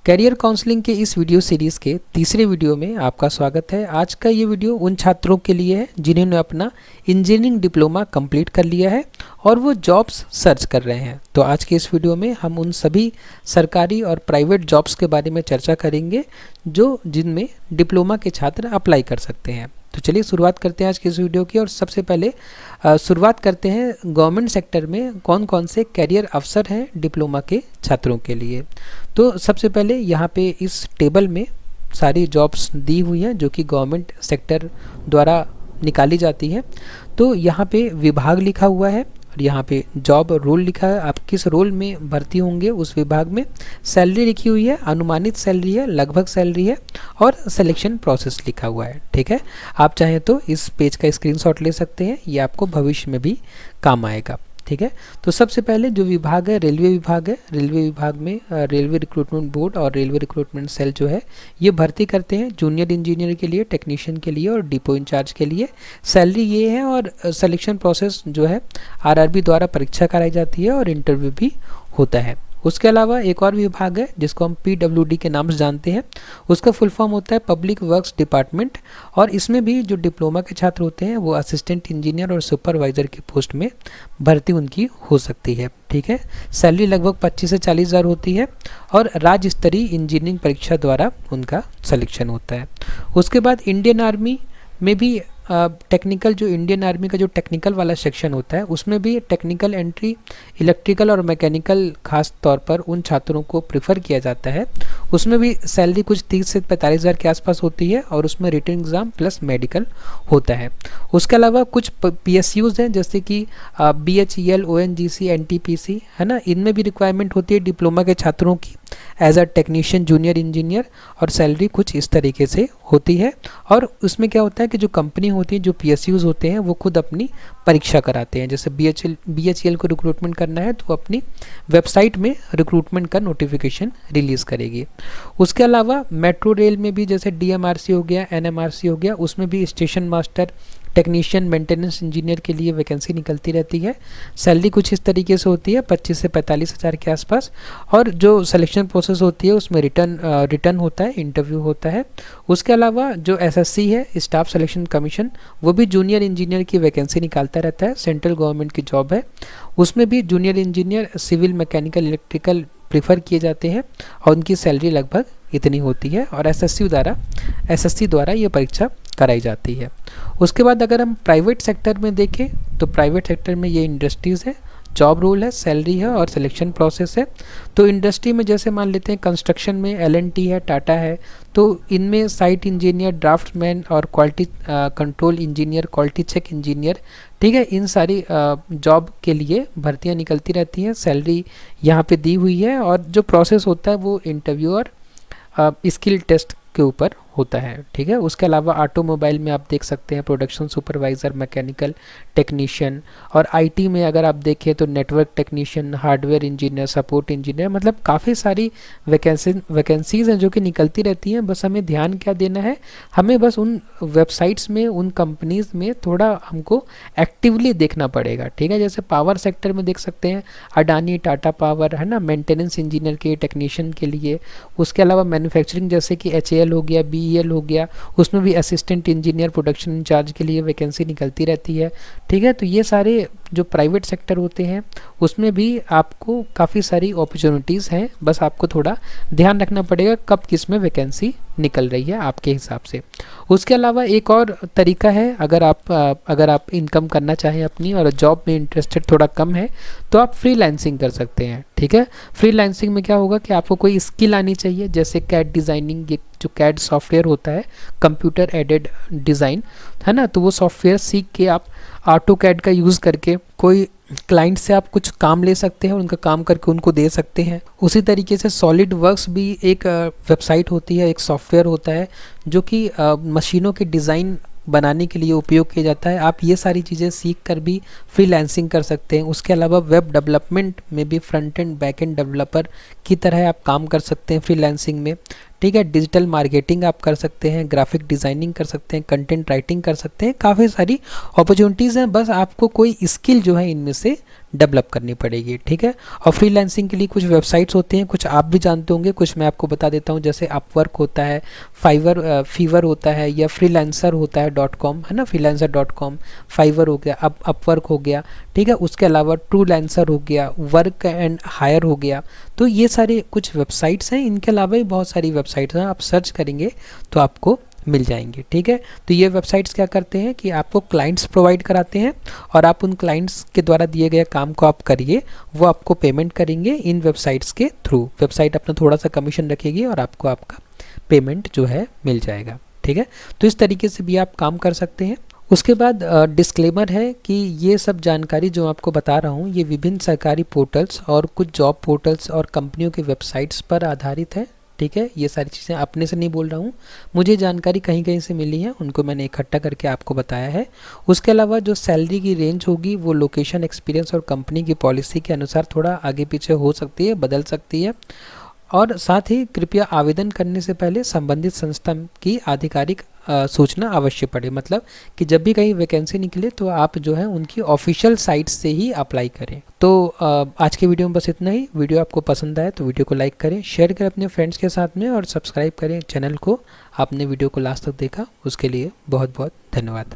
Career counselling के इस video series के तीसरे वीडियो में आपका स्वागत है। आज का ये वीडियो उन छात्रों के लिए है जिन्होंने अपना इंजीनियरिंग डिप्लोमा कंप्लीट कर लिया है और वो जॉब्स सर्च कर रहे हैं। तो आज के इस वीडियो में हम उन सभी सरकारी और प्राइवेट जॉब्स के बारे में चर्चा करेंगे जिनमें डिप्लोमा के छात्र अप्लाई कर सकते हैं। तो चलिए शुरुआत करते हैं आज की इस वीडियो की। और सबसे पहले शुरुआत करते हैं गवर्नमेंट सेक्टर में कौन कौन से करियर अवसर हैं डिप्लोमा के छात्रों के लिए। तो सबसे पहले यहाँ पे इस टेबल में सारी जॉब्स दी हुई हैं जो कि गवर्नमेंट सेक्टर द्वारा निकाली जाती है। तो यहाँ पे विभाग लिखा हुआ है और यहाँ पे जॉब रोल लिखा है, आप किस रोल में भर्ती होंगे उस विभाग में। सैलरी लिखी हुई है, अनुमानित सैलरी है, लगभग सैलरी है और सिलेक्शन प्रोसेस लिखा हुआ है। ठीक है, आप चाहें तो इस पेज का स्क्रीनशॉट ले सकते हैं, ये आपको भविष्य में भी काम आएगा। ठीक है, तो सबसे पहले जो विभाग है रेलवे विभाग है। रेलवे विभाग में रेलवे रिक्रूटमेंट बोर्ड और रेलवे रिक्रूटमेंट सेल जो है ये भर्ती करते हैं जूनियर इंजीनियर के लिए, टेक्नीशियन के लिए और डिपो इंचार्ज के लिए। सैलरी ये है और सिलेक्शन प्रोसेस जो है आरआरबी द्वारा परीक्षा कराई जाती है और इंटरव्यू भी होता है। उसके अलावा एक और विभाग है जिसको हम पीडब्ल्यूडी के नाम से जानते हैं, उसका फुल फॉर्म होता है पब्लिक वर्क्स डिपार्टमेंट। और इसमें भी जो डिप्लोमा के छात्र होते हैं वो असिस्टेंट इंजीनियर और सुपरवाइज़र की पोस्ट में भर्ती उनकी हो सकती है। ठीक है, सैलरी लगभग 25 से 40 हज़ार होती है और राज्य स्तरीय इंजीनियरिंग परीक्षा द्वारा उनका सिलेक्शन होता है। उसके बाद इंडियन आर्मी में भी टेक्निकल, जो इंडियन आर्मी का जो टेक्निकल वाला सेक्शन होता है उसमें भी टेक्निकल एंट्री, इलेक्ट्रिकल और मैकेनिकल खास तौर पर उन छात्रों को प्रेफर किया जाता है। उसमें भी सैलरी कुछ 30 से 45 हज़ार के आसपास होती है और उसमें रिटन एग्ज़ाम प्लस मेडिकल होता है। उसके अलावा कुछ PSUs हैं जैसे कि BHEL, ONGC, NTPC है ना, इनमें भी रिक्वायरमेंट होती है डिप्लोमा के छात्रों की as a technician junior engineer और सैलरी कुछ इस तरीके से होती है। और उसमें क्या होता है कि जो कंपनी होती है, जो PSUs होते हैं वो खुद अपनी परीक्षा कराते हैं। जैसे BHEL को रिक्रूटमेंट करना है तो अपनी वेबसाइट में रिक्रूटमेंट का नोटिफिकेशन रिलीज़ करेगी। उसके अलावा मेट्रो रेल में भी जैसे DMRC हो गया, NMRC हो गया, उसमें भी station master, technician, maintenance engineer के लिए वैकेंसी निकलती रहती है। सैलरी कुछ इस तरीके से होती है 25 से 45 हज़ार के आसपास। और जो सिलेक्शन प्रोसेस होती है उसमें रिटर्न होता है, इंटरव्यू होता है। उसके अलावा जो SSC है, स्टाफ सिलेक्शन कमीशन, वो भी जूनियर इंजीनियर की वैकेंसी निकालता रहता है। सेंट्रल गवर्नमेंट की जॉब है, उसमें भी junior engineer civil, mechanical, electrical prefer किए जाते हैं और उनकी सैलरी लगभग इतनी होती है और SSC द्वारा ये परीक्षा कराई जाती है। उसके बाद अगर हम प्राइवेट सेक्टर में देखें तो प्राइवेट सेक्टर में ये इंडस्ट्रीज़ है, जॉब रोल है, सैलरी है और सिलेक्शन प्रोसेस है। तो इंडस्ट्री में जैसे मान लेते हैं कंस्ट्रक्शन में L&T है, टाटा है, तो इनमें साइट इंजीनियर, ड्राफ्टमैन और quality control engineer, quality check engineer, ठीक है, इन सारी जॉब के लिए भर्तियां निकलती रहती हैं। सैलरी यहाँ पे दी हुई है और जो प्रोसेस होता है वो इंटरव्यू और स्किल टेस्ट के ऊपर होता है। ठीक है, उसके अलावा ऑटोमोबाइल में आप देख सकते हैं प्रोडक्शन सुपरवाइज़र, मैकेनिकल टेक्नीशियन, और IT में अगर आप देखें तो network technician, hardware engineer, support engineer, मतलब काफ़ी सारी वैकेंसीज़ हैं जो कि निकलती रहती हैं। बस हमें ध्यान क्या देना है, हमें बस उन वेबसाइट्स में, उन कंपनीज़ में थोड़ा हमको एक्टिवली देखना पड़ेगा। ठीक है, जैसे पावर सेक्टर में देख सकते हैं अडानी, टाटा पावर है ना, मेंटेनेंस इंजीनियर के, टेक्नीशियन के लिए। उसके अलावा मैन्युफैक्चरिंग जैसे कि HAL हो गया, BEL हो गया, उसमें भी असिस्टेंट इंजीनियर, प्रोडक्शन इंचार्ज के लिए वैकेंसी निकलती रहती है। ठीक है, तो ये सारे जो प्राइवेट सेक्टर होते हैं उसमें भी आपको काफ़ी सारी अपॉर्चुनिटीज़ हैं, बस आपको थोड़ा ध्यान रखना पड़ेगा कब किस में वैकेंसी निकल रही है आपके हिसाब से। उसके अलावा एक और तरीका है, अगर आप इनकम करना चाहें अपनी और जॉब में इंटरेस्टेड थोड़ा कम है तो आप फ्रीलांसिंग कर सकते हैं। ठीक है, फ्रीलांसिंग में क्या होगा कि आपको कोई स्किल आनी चाहिए, जैसे CAD डिज़ाइनिंग, ये जो CAD सॉफ्टवेयर होता है, कंप्यूटर एडेड डिज़ाइन है ना, तो वो सॉफ्टवेयर सीख के आप AutoCAD का यूज़ करके कोई क्लाइंट से आप कुछ काम ले सकते हैं, उनका काम करके उनको दे सकते हैं। उसी तरीके से सॉलिड वर्क्स भी एक वेबसाइट होती है, एक सॉफ्टवेयर होता है जो कि मशीनों के डिज़ाइन बनाने के लिए उपयोग किया जाता है। आप ये सारी चीज़ें सीख कर भी फ्रीलांसिंग कर सकते हैं। उसके अलावा वेब डेवलपमेंट में भी front end back end developer की तरह आप काम कर सकते हैं फ्रीलांसिंग में। ठीक है, डिजिटल मार्केटिंग आप कर सकते हैं, ग्राफिक डिज़ाइनिंग कर सकते हैं, कंटेंट राइटिंग कर सकते हैं, काफ़ी सारी अपॉर्चुनिटीज़ हैं। बस आपको कोई स्किल जो है इनमें से डेवलप करनी पड़ेगी, ठीक है। और फ्रीलांसिंग के लिए कुछ वेबसाइट्स होते हैं, कुछ आप भी जानते होंगे, कुछ मैं आपको बता देता हूँ। जैसे अपवर्क होता है, फीवर होता है, या फ्रीलांसर होता है .com, है ना, freelancer.com, फाइवर हो गया, अपवर्क हो गया, ठीक है। उसके अलावा ट्रूलांसर हो गया, वर्क एंड हायर हो गया। तो ये सारे कुछ वेबसाइट्स हैं, इनके अलावा भी बहुत सारी वेबसाइट्स हैं, आप सर्च करेंगे तो आपको मिल जाएंगे, ठीक है। तो ये वेबसाइट्स क्या करते हैं कि आपको क्लाइंट्स प्रोवाइड कराते हैं, और आप उन क्लाइंट्स के द्वारा दिए गए काम को आप करिए, वो आपको पेमेंट करेंगे इन वेबसाइट्स के थ्रू। वेबसाइट अपना थोड़ा सा कमीशन रखेगी और आपको आपका पेमेंट जो है मिल जाएगा, ठीक है। तो इस तरीके से भी आप काम कर सकते हैं। उसके बाद डिस्क्लेमर है कि ये सब जानकारी जो आपको बता रहा हूँ, ये विभिन्न सरकारी पोर्टल्स और कुछ जॉब पोर्टल्स और कंपनियों के वेबसाइट्स पर आधारित है, ठीक है। ये सारी चीज़ें अपने से नहीं बोल रहा हूँ, मुझे जानकारी कहीं कहीं से मिली है, उनको मैंने इकट्ठा करके आपको बताया है। उसके अलावा जो सैलरी की रेंज होगी वो लोकेशन, एक्सपीरियंस और कंपनी की पॉलिसी के अनुसार थोड़ा आगे पीछे हो सकती है, बदल सकती है। और साथ ही कृपया आवेदन करने से पहले संबंधित संस्था की आधिकारिक सूचना अवश्य पढ़े। मतलब कि जब भी कहीं वैकेंसी निकले तो आप जो है उनकी ऑफिशियल साइट से ही अप्लाई करें। तो आज के वीडियो में बस इतना ही। वीडियो आपको पसंद आए तो वीडियो को लाइक करें, शेयर करें अपने फ्रेंड्स के साथ में, और सब्सक्राइब करें चैनल को। आपने वीडियो को लास्ट तक देखा उसके लिए बहुत बहुत धन्यवाद।